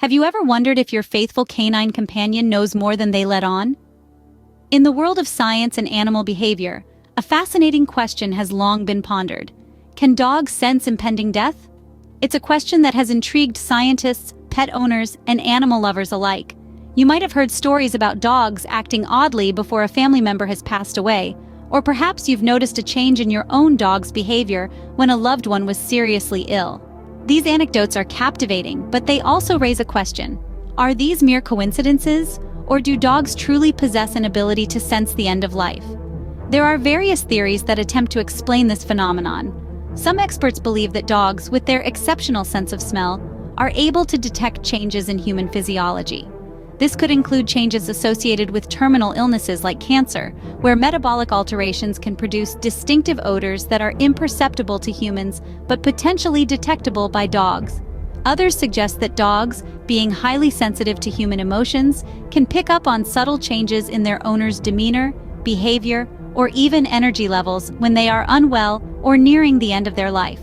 Have you ever wondered if your faithful canine companion knows more than they let on? In the world of science and animal behavior, a fascinating question has long been pondered. Can dogs sense impending death? It's a question that has intrigued scientists, pet owners, and animal lovers alike. You might have heard stories about dogs acting oddly before a family member has passed away, or perhaps you've noticed a change in your own dog's behavior when a loved one was seriously ill. These anecdotes are captivating, but they also raise a question. Are these mere coincidences, or do dogs truly possess an ability to sense the end of life? There are various theories that attempt to explain this phenomenon. Some experts believe that dogs, with their exceptional sense of smell, are able to detect changes in human physiology. This could include changes associated with terminal illnesses like cancer, where metabolic alterations can produce distinctive odors that are imperceptible to humans but potentially detectable by dogs. Others suggest that dogs, being highly sensitive to human emotions, can pick up on subtle changes in their owner's demeanor, behavior, or even energy levels when they are unwell or nearing the end of their life.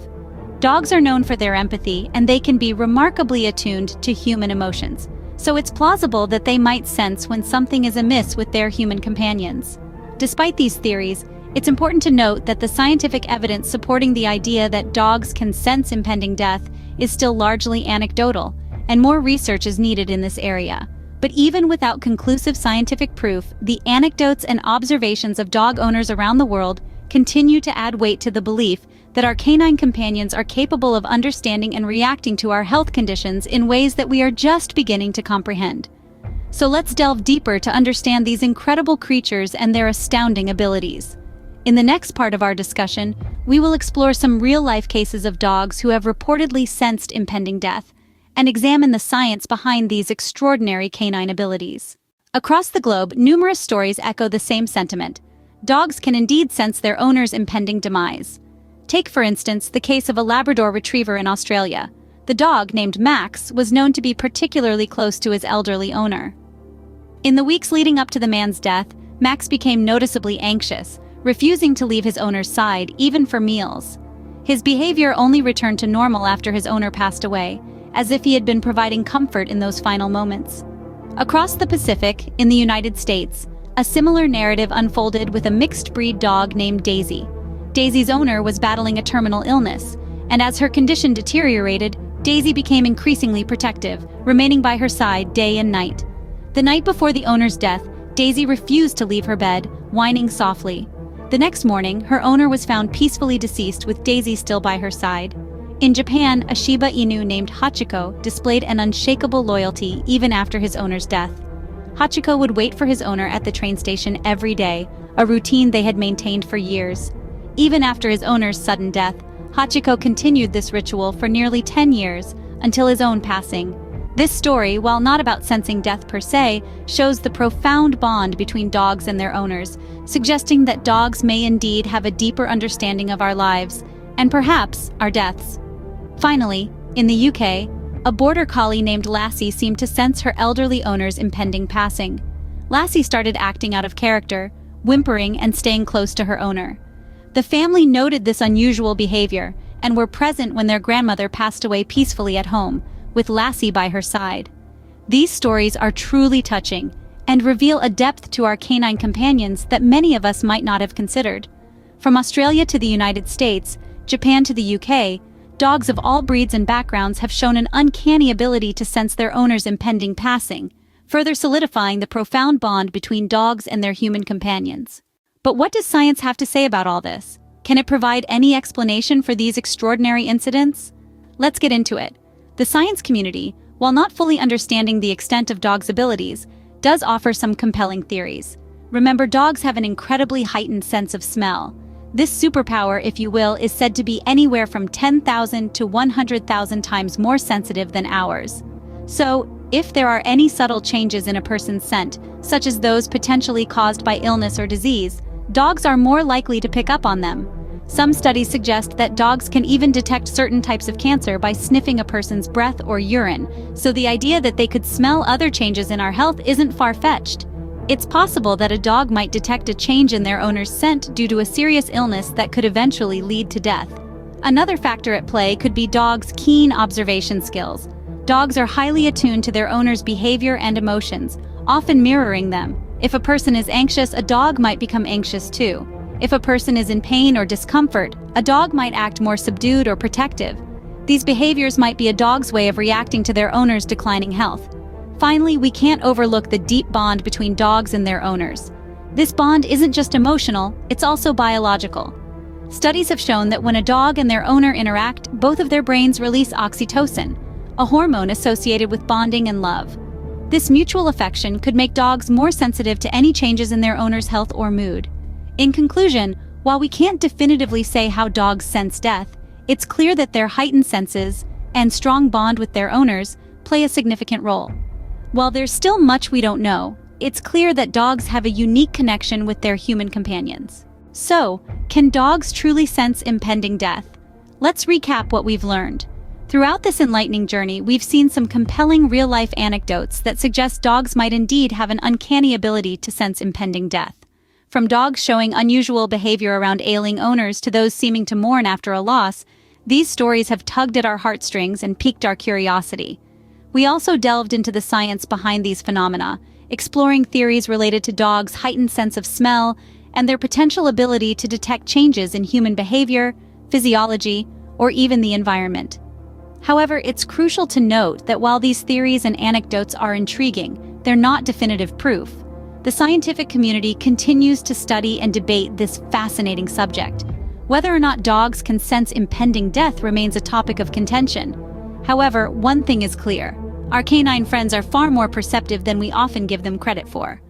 Dogs are known for their empathy, and they can be remarkably attuned to human emotions. So it's plausible that they might sense when something is amiss with their human companions. Despite these theories, it's important to note that the scientific evidence supporting the idea that dogs can sense impending death is still largely anecdotal, and more research is needed in this area. But even without conclusive scientific proof, the anecdotes and observations of dog owners around the world continue to add weight to the belief that our canine companions are capable of understanding and reacting to our health conditions in ways that we are just beginning to comprehend. So let's delve deeper to understand these incredible creatures and their astounding abilities. In the next part of our discussion, we will explore some real-life cases of dogs who have reportedly sensed impending death, and examine the science behind these extraordinary canine abilities. Across the globe, numerous stories echo the same sentiment. Dogs can indeed sense their owner's impending demise. Take, for instance, the case of a Labrador retriever in Australia. The dog, named Max, was known to be particularly close to his elderly owner. In the weeks leading up to the man's death, Max became noticeably anxious, refusing to leave his owner's side, even for meals. His behavior only returned to normal after his owner passed away, as if he had been providing comfort in those final moments. Across the Pacific, in the United States, a similar narrative unfolded with a mixed-breed dog named Daisy. Daisy's owner was battling a terminal illness, and as her condition deteriorated, Daisy became increasingly protective, remaining by her side day and night. The night before the owner's death, Daisy refused to leave her bed, whining softly. The next morning, her owner was found peacefully deceased with Daisy still by her side. In Japan, a Shiba Inu named Hachiko displayed an unshakable loyalty even after his owner's death. Hachiko would wait for his owner at the train station every day, a routine they had maintained for years. Even after his owner's sudden death, Hachiko continued this ritual for nearly 10 years, until his own passing. This story, while not about sensing death per se, shows the profound bond between dogs and their owners, suggesting that dogs may indeed have a deeper understanding of our lives, and perhaps our deaths. Finally, in the UK, a border collie named Lassie seemed to sense her elderly owner's impending passing. Lassie started acting out of character, whimpering and staying close to her owner. The family noted this unusual behavior and were present when their grandmother passed away peacefully at home, with Lassie by her side. These stories are truly touching and reveal a depth to our canine companions that many of us might not have considered. From Australia to the United States, Japan to the UK, dogs of all breeds and backgrounds have shown an uncanny ability to sense their owner's impending passing, further solidifying the profound bond between dogs and their human companions. But what does science have to say about all this? Can it provide any explanation for these extraordinary incidents? Let's get into it. The science community, while not fully understanding the extent of dogs' abilities, does offer some compelling theories. Remember, dogs have an incredibly heightened sense of smell. This superpower, if you will, is said to be anywhere from 10,000 to 100,000 times more sensitive than ours. So, if there are any subtle changes in a person's scent, such as those potentially caused by illness or disease, dogs are more likely to pick up on them. Some studies suggest that dogs can even detect certain types of cancer by sniffing a person's breath or urine, so the idea that they could smell other changes in our health isn't far-fetched. It's possible that a dog might detect a change in their owner's scent due to a serious illness that could eventually lead to death. Another factor at play could be dogs' keen observation skills. Dogs are highly attuned to their owner's behavior and emotions, often mirroring them. If a person is anxious, a dog might become anxious too. If a person is in pain or discomfort, a dog might act more subdued or protective. These behaviors might be a dog's way of reacting to their owner's declining health. Finally, we can't overlook the deep bond between dogs and their owners. This bond isn't just emotional, it's also biological. Studies have shown that when a dog and their owner interact, both of their brains release oxytocin, a hormone associated with bonding and love. This mutual affection could make dogs more sensitive to any changes in their owner's health or mood. In conclusion, while we can't definitively say how dogs sense death, it's clear that their heightened senses and strong bond with their owners play a significant role. While there's still much we don't know, it's clear that dogs have a unique connection with their human companions. So, can dogs truly sense impending death? Let's recap what we've learned. Throughout this enlightening journey, we've seen some compelling real-life anecdotes that suggest dogs might indeed have an uncanny ability to sense impending death. From dogs showing unusual behavior around ailing owners to those seeming to mourn after a loss, these stories have tugged at our heartstrings and piqued our curiosity. We also delved into the science behind these phenomena, exploring theories related to dogs' heightened sense of smell and their potential ability to detect changes in human behavior, physiology, or even the environment. However, it's crucial to note that while these theories and anecdotes are intriguing, they're not definitive proof. The scientific community continues to study and debate this fascinating subject. Whether or not dogs can sense impending death remains a topic of contention. However, one thing is clear: our canine friends are far more perceptive than we often give them credit for.